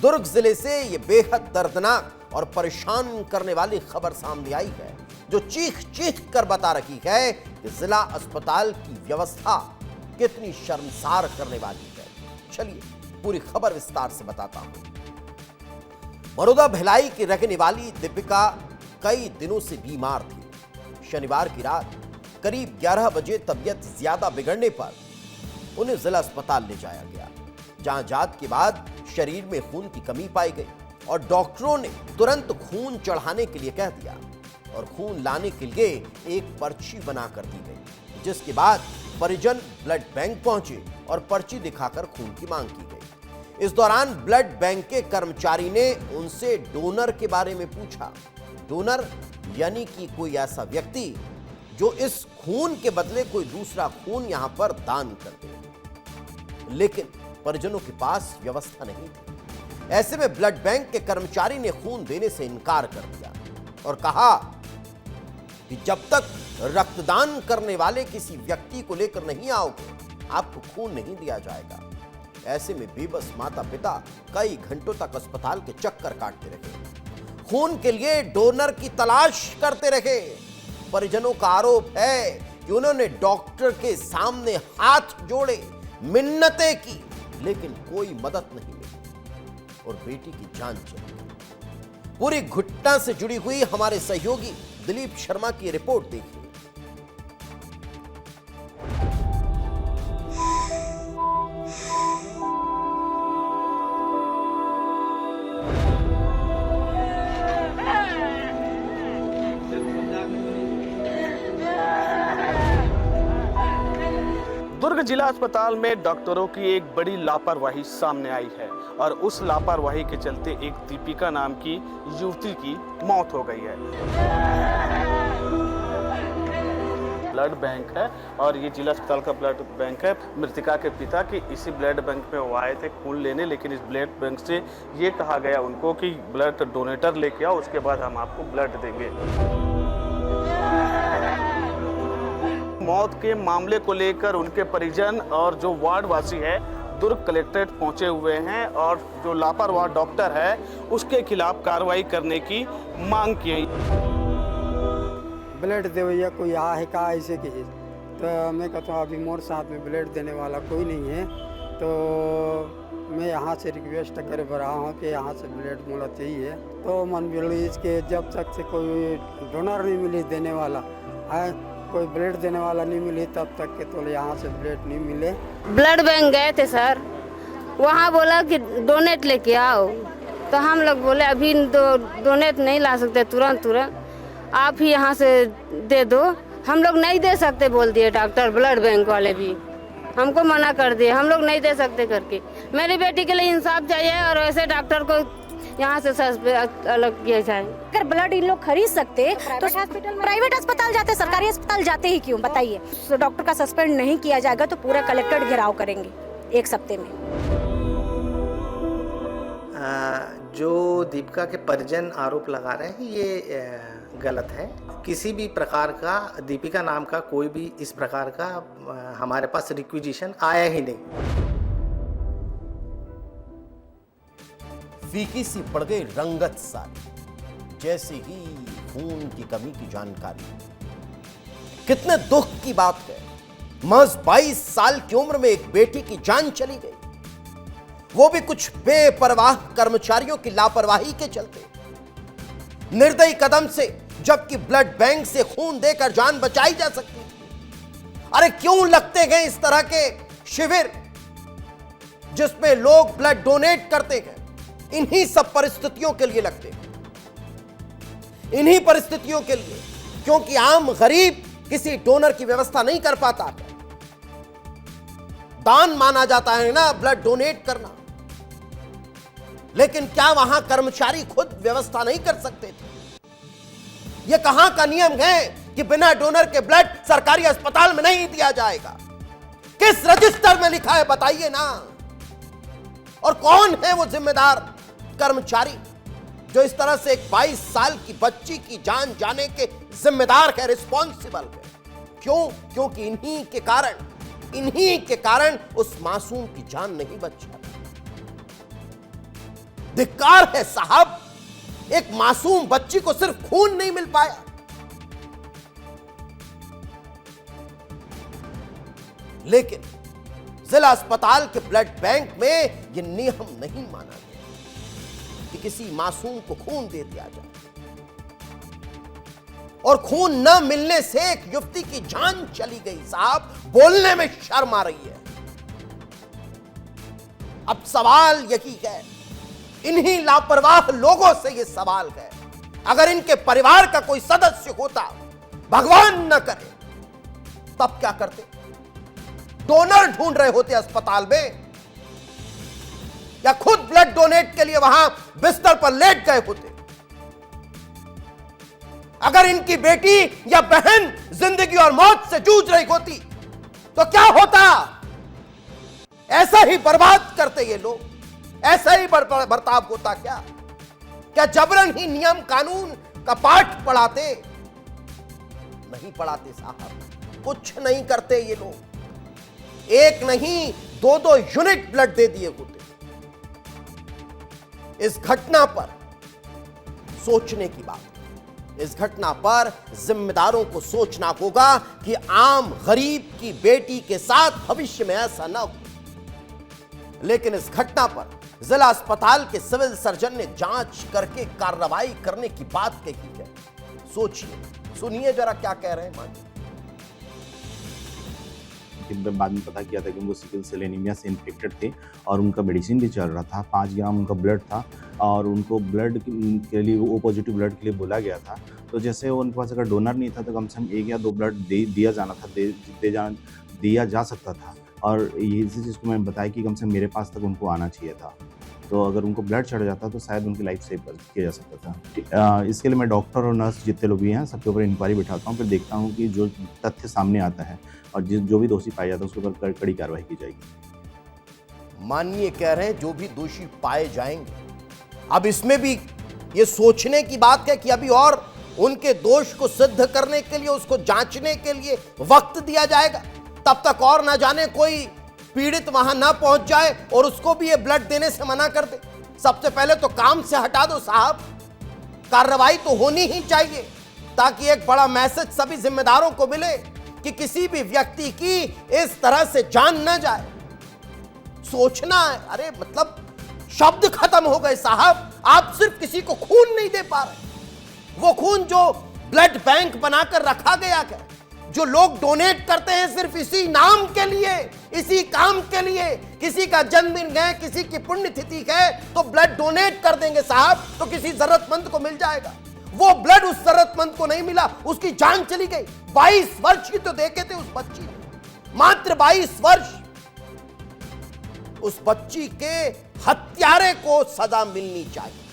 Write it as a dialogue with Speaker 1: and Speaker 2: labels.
Speaker 1: दुर्ग जिले से ये बेहद दर्दनाक और परेशान करने वाली खबर सामने आई है, जो चीख चीख कर बता रही है कि जिला अस्पताल की व्यवस्था कितनी शर्मसार करने वाली है। चलिए पूरी खबर विस्तार से बताता हूं। बड़ौदा भिलाई की रहने वाली दीपिका कई दिनों से बीमार थी। शनिवार की रात करीब 11 बजे तबीयत ज्यादा बिगड़ने पर उन्हें जिला अस्पताल ले जाया गया, जहां जांच के बाद शरीर में खून की कमी पाई गई और डॉक्टरों ने तुरंत खून चढ़ाने के लिए कह दिया और खून लाने के लिए एक पर्ची बनाकर दी गई, जिसके बाद परिजन ब्लड बैंक पहुंचे और पर्ची दिखाकर खून की मांग की गई। इस दौरान ब्लड बैंक के कर्मचारी ने उनसे डोनर के बारे में पूछा। डोनर यानी कि कोई ऐसा व्यक्ति जो इस खून के बदले कोई दूसरा खून यहां पर दान कर दे, लेकिन परिजनों के पास व्यवस्था नहीं थी। ऐसे में ब्लड बैंक के कर्मचारी ने खून देने से इनकार कर दिया और कहा कि जब तक रक्तदान करने वाले किसी व्यक्ति को लेकर नहीं आओगे, आपको खून नहीं दिया जाएगा। ऐसे में बेबस माता पिता कई घंटों तक अस्पताल के चक्कर काटते रहे, खून के लिए डोनर की तलाश करते रहे। परिजनों का आरोप है कि उन्होंने डॉक्टर के सामने हाथ जोड़े, मिन्नतें की, लेकिन कोई मदद नहीं मिली और बेटी की जान चली गई। पूरी घटना से जुड़ी हुई हमारे सहयोगी दिलीप शर्मा की रिपोर्ट देखिए।
Speaker 2: दुर्ग जिला अस्पताल में डॉक्टरों की एक बड़ी लापरवाही सामने आई है और उस लापरवाही के चलते एक दीपिका नाम की युवती की मौत हो गई है। ब्लड बैंक है और ये जिला अस्पताल का ब्लड बैंक है। मृतिका के पिता की इसी ब्लड बैंक में वो आए थे खून लेने, लेकिन इस ब्लड बैंक से ये कहा गया उनको कि ब्लड डोनेटर लेके आओ, उसके बाद हम आपको ब्लड देंगे। मौत के मामले को लेकर उनके परिजन और जो वार्ड वासी है दुर्ग कलेक्ट्रेट पहुंचे हुए हैं और जो लापरवाह डॉक्टर है उसके खिलाफ कार्रवाई करने की मांग की।
Speaker 3: ब्लड दे भैया, कोई आ है का ऐसे की, तो मैं कहता हूँ अभी मोर साथ में ब्लड देने वाला कोई नहीं है, तो मैं यहाँ से रिक्वेस्ट कर रहा हूँ कि यहाँ से ब्लड मुझे चाहिए। तो मन बिलीज के जब तक से कोई डोनर नहीं मिली देने वाला है, कोई ब्लड देने वाला नहीं मिली, तब तक के तो यहाँ से ब्लड नहीं मिले।
Speaker 4: ब्लड बैंक गए थे सर, वहाँ बोला कि डोनेट लेके आओ, तो हम लोग बोले अभी डोनेट नहीं ला सकते तुरंत, आप ही यहाँ से दे दो। हम लोग नहीं दे सकते बोल दिए डॉक्टर, ब्लड बैंक वाले भी हमको मना कर दिए, हम लोग नहीं दे सकते करके। मेरी बेटी के लिए इंसाफ चाहिए और वैसे डॉक्टर को यहाँ से अलग किया जाए।
Speaker 5: अगर ब्लड इन लोग खरीद सकते तो प्राइवेट अस्पताल जाते, सरकारी अस्पताल जाते ही क्यों बताइए। तो डॉक्टर का सस्पेंड नहीं किया जाएगा तो पूरा कलेक्ट्रेट घेराव करेंगे एक हफ्ते में।
Speaker 6: जो दीपिका के परिजन आरोप लगा रहे हैं ये गलत है। किसी भी प्रकार का दीपिका नाम का कोई भी इस प्रकार का हमारे पास रिक्विजिशन आया ही नहीं।
Speaker 1: फीकी सी पड़ गई रंगत सारी जैसे ही खून की कमी की जानकारी। कितने दुख की बात है, महज 22 साल की उम्र में एक बेटी की जान चली गई, वो भी कुछ बेपरवाह कर्मचारियों की लापरवाही के चलते, निर्दयी कदम से, जबकि ब्लड बैंक से खून देकर जान बचाई जा सकती थी। अरे क्यों लगते गए इस तरह के शिविर जिसमें लोग ब्लड डोनेट करते हैं? इन्हीं सब परिस्थितियों के लिए लगते हैं, इन्हीं परिस्थितियों के लिए, क्योंकि आम गरीब किसी डोनर की व्यवस्था नहीं कर पाता। दान माना जाता है ना ब्लड डोनेट करना, लेकिन क्या वहां कर्मचारी खुद व्यवस्था नहीं कर सकते थे? यह कहां का नियम है कि बिना डोनर के ब्लड सरकारी अस्पताल में नहीं दिया जाएगा? किस रजिस्टर में लिखा है बताइए ना। और कौन है वो जिम्मेदार कर्मचारी जो इस तरह से एक 22 साल की बच्ची की जान जाने के जिम्मेदार है, रिस्पॉन्सिबल है? क्यों? क्योंकि इन्हीं के कारण उस मासूम की जान नहीं बच पाती। धिक्कार है साहब, एक मासूम बच्ची को सिर्फ खून नहीं मिल पाया, लेकिन जिला अस्पताल के ब्लड बैंक में यह नियम नहीं माना गया कि किसी मासूम को खून दे दिया जाए। और खून न मिलने से एक युवती की जान चली गई साहब, बोलने में शर्म आ रही है। अब सवाल यही है, इन्हीं लापरवाह लोगों से यह सवाल है, अगर इनके परिवार का कोई सदस्य होता, भगवान न करे, तब क्या करते? डोनर ढूंढ रहे होते अस्पताल में, या खुद ब्लड डोनेट के लिए वहां बिस्तर पर लेट गए होते? अगर इनकी बेटी या बहन जिंदगी और मौत से जूझ रही होती तो क्या होता? ऐसा ही बर्बाद करते ये लोग, ऐसा ही बर्ताव होता क्या? क्या जबरन ही नियम कानून का पाठ पढ़ाते? नहीं पढ़ाते साहब, कुछ नहीं करते ये लोग। एक नहीं, 2-2 यूनिट ब्लड दे दिए होते। इस घटना पर सोचने की बात है। इस घटना पर जिम्मेदारों को सोचना होगा कि आम गरीब की बेटी के साथ भविष्य में ऐसा ना हो। लेकिन इस घटना पर जिला अस्पताल के सिविल सर्जन ने जांच करके कार्रवाई करने की बात कही है। सोचिए, सुनिए जरा क्या कह रहे हैं मानिए।
Speaker 7: बाद में पता किया था कि उनको सिकल सेल एनीमिया से इन्फेक्टेड थे और उनका मेडिसिन भी चल रहा था। 5 ग्राम उनका ब्लड था और उनको ब्लड के लिए, ओ पॉजिटिव ब्लड के लिए बोला गया था। तो जैसे उनके पास अगर डोनर नहीं था तो कम से कम 1 या 2 ब्लड दिया जाना था, दिया जा सकता था। और इसी चीज़ को मैंने बताया कि कम से कम मेरे पास तक उनको आना चाहिए था। तो अगर उनको ब्लड चढ़ जाता तो शायद उनकी लाइफ सेव किया जा सकता था। इसके लिए मैं डॉक्टर और नर्स जितने लोग भी हैं सबके ऊपर इंक्वायरी बिठाता हूँ, फिर देखता हूँ कि जो तथ्य सामने आता है और जो भी दोषी पाया जाता है उसके ऊपर कड़ी कार्रवाई की जाएगी।
Speaker 1: माननीय कह रहे हैं जो भी दोषी पाए जाएंगे। अब इसमें भी ये सोचने की बात है कि अभी और उनके दोष को सिद्ध करने के लिए, उसको जांचने के लिए वक्त दिया जाएगा। तब तक और ना जाने कोई पीड़ित वहां ना पहुंच जाए और उसको भी ये ब्लड देने से मना कर दे। सबसे पहले तो काम से हटा दो साहब, कार्रवाई तो होनी ही चाहिए ताकि एक बड़ा मैसेज सभी जिम्मेदारों को मिले कि किसी भी व्यक्ति की इस तरह से जान ना जाए। सोचना है, अरे मतलब शब्द खत्म हो गए साहब। आप सिर्फ किसी को खून नहीं दे पा रहे, वो खून जो ब्लड बैंक बनाकर रखा गया है, जो लोग डोनेट करते हैं सिर्फ इसी नाम के लिए, इसी काम के लिए। किसी का जन्मदिन है, किसी की पुण्यतिथि है तो ब्लड डोनेट कर देंगे साहब, तो किसी जरूरतमंद को मिल जाएगा। वो ब्लड उस जरूरतमंद को नहीं मिला, उसकी जान चली गई। 22 वर्ष की तो देखे थे उस बच्ची ने, मात्र 22 वर्ष। उस बच्ची के हत्यारे को सजा मिलनी चाहिए।